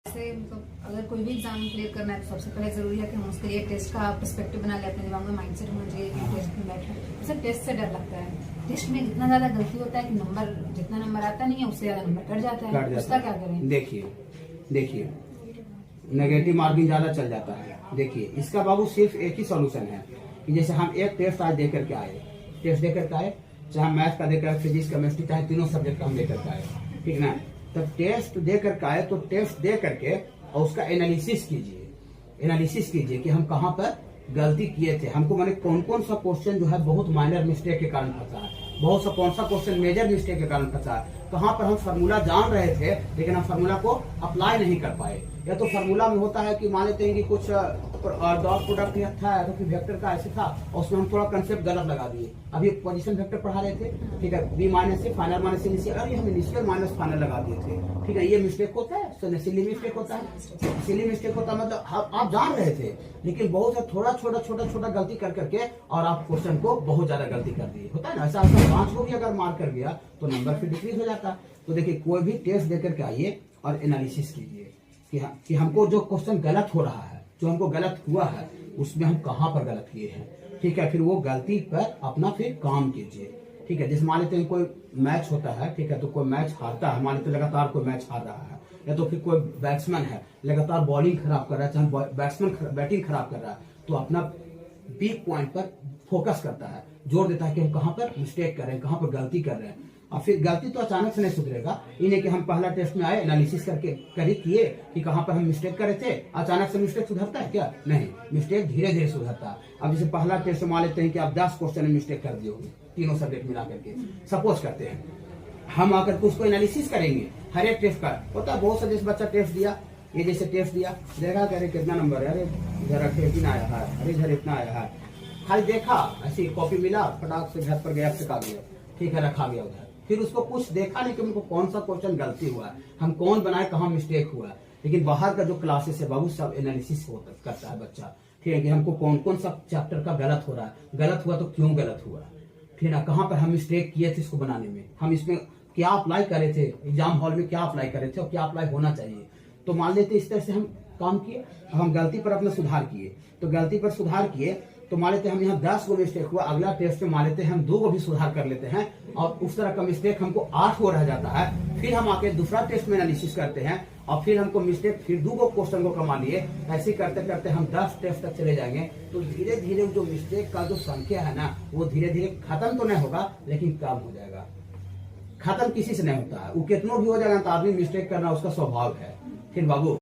से मतलब अगर कोई भी एग्जाम क्लियर करना है तो सबसे पहले जरूरी है कि हम उसके लिए टेस्ट का पर्सपेक्टिव बना ले, अपने दिमाग में माइंडसेट होना चाहिए कि टेस्ट में बैठ रहे हैं। उसे टेस्ट से डर लगता है। टेस्ट में इतना ज्यादा गलती होता है कि नंबर जितना नंबर आता नहीं है उससे ज्यादा नंबर कट जाता है। उसका क्या करें? देखिए नेगेटिव मार्किंग ज्यादा चल जाता है। देखिए इसका बाबू सिर्फ एक ही सॉल्यूशन है कि जैसे हम एक टेस्ट आज दे करके आए, चाहे मैथ का देकर, फिजिक्स, केमिस्ट्री, चाहे तीनों सब्जेक्ट का हम लेकर के आए, ठीक ना। तब टेस्ट दे करके आए तो टेस्ट दे करके और उसका एनालिसिस कीजिए कि हम कहाँ पर गलती किए थे। हमको माने कौन कौन सा क्वेश्चन जो है बहुत माइनर मिस्टेक के कारण फंसा है, बहुत सा कौन सा क्वेश्चन मेजर मिस्टेक के कारण फंसा है, कहाँ पर हम फार्मूला जान रहे थे लेकिन हम फार्मूला को अप्लाई नहीं कर पाए। या तो फार्मूला में होता है कि मान लेते हैं कि कुछ डॉट प्रोडक्ट था तो फिर वेक्टर का ऐसे था और उसमें हम थोड़ा कंसेप्ट गलत लगा दिए। अभी पोजीशन वेक्टर पढ़ा रहे थे, ठीक है, बी माइनस से फाइनल माइनस इनिशियल, अरे हम इनिशियल माइनस फाइनल लगा दिए थे, ठीक है। ये मिस्टेक होता है, सिली मिस्टेक होता है। मतलब आप जान रहे थे लेकिन बहुत सा छोटा गलती कर करके और आप क्वेश्चन को बहुत ज्यादा गलती कर दिए। होता है ना ऐसा। 5 को भी अगर मार्क कर गया तो नंबर फिर डिक्रीज हो जाता। तो देखिए कोई भी टेस्ट देकर के आइए और एनालिसिस कीजिए कि हमको जो क्वेश्चन गलत हो रहा है, जो हमको गलत हुआ है, उसमें हम कहाँ पर गलत किए हैं, ठीक है। फिर वो गलती पर अपना फिर काम कीजिए, ठीक है। जैसे मान लेते हैं कोई मैच होता है, ठीक है, तो कोई मैच हारता है, मान लेते लगातार कोई मैच हार रहा है, या तो फिर कोई बैट्समैन है लगातार बॉलिंग खराब कर रहा है, चाहे बैट्समैन बैटिंग खराब कर रहा है, तो अपना वीक पॉइंट पर फोकस करता है, जोर देता है कि हम कहाँ पर मिस्टेक कर रहे हैं, कहाँ पर गलती कर रहे हैं। और फिर गलती तो अचानक से नहीं सुधरेगा। इन्हें कि हम पहला टेस्ट में आए, एनालिसिस करके किए कि कहाँ पर हम मिस्टेक करे थे, अचानक से मिस्टेक सुधरता है क्या? नहीं, मिस्टेक धीरे धीरे सुधरता है। अब जैसे पहला टेस्ट मान लेते हैं कि आप 10 क्वेश्चन में मिस्टेक कर दिए होंगे, तीनों सब्जेक्ट मिला करके, सपोज करते हैं। हम आकर के उसको एनालिसिस करेंगे हर एक टेस्ट का। होता है बहुत सा जैसे बच्चा टेस्ट दिया, ये जैसे टेस्ट दिया, देखा करे कितना नंबर है, अरे इधर इतना आया है, अरे इधर इतना आया है, खाली देखा, ऐसी कॉपी मिला, फटाक से घर पर गया, चिपका दिया, ठीक है, रखा गया उधर। फिर उसको कुछ देखा नहीं कि उनको कौन सा क्वेश्चन गलती हुआ है, हम कौन बनाए, कहाँ मिस्टेक हुआ है। लेकिन बाहर का जो क्लासेस है बाबू सब एनालिसिस करता है बच्चा, ठीक है, कि हमको कौन कौन सा चैप्टर का गलत हो रहा है, गलत हुआ तो क्यों गलत हुआ, ठीक है, कहाँ पर हम मिस्टेक किए थे इसको बनाने में, हम इसमें क्या अप्लाई करे थे, एग्जाम हॉल में क्या अप्लाई करे थे और क्या अप्लाई होना चाहिए। तो मान लेते इस तरह से हम काम किए, हम गलती पर अपना सुधार किए, तो गलती पर सुधार किए तो मान लेते हम यहाँ 10 को मिस्टेक हुआ, अगला टेस्ट में मान लेते हैं हम 2 को भी सुधार कर लेते हैं और उस तरह का मिस्टेक हमको 8 हो रह जाता है। फिर हम आके दूसरा टेस्ट में एनालिसिस करते हैं और फिर हमको मिस्टेक फिर 2 को क्वेश्चन को कमा लिए। ऐसे करते करते हम 10 टेस्ट तक चले जाएंगे। तो धीरे धीरे जो मिस्टेक का जो संख्या है ना, वो धीरे धीरे खत्म तो नहीं होगा लेकिन कम हो जाएगा। खत्म किसी से नहीं होता है, वो कितना भी हो जाएगा तो आदमी मिस्टेक करना उसका स्वभाव है। फिर बाबू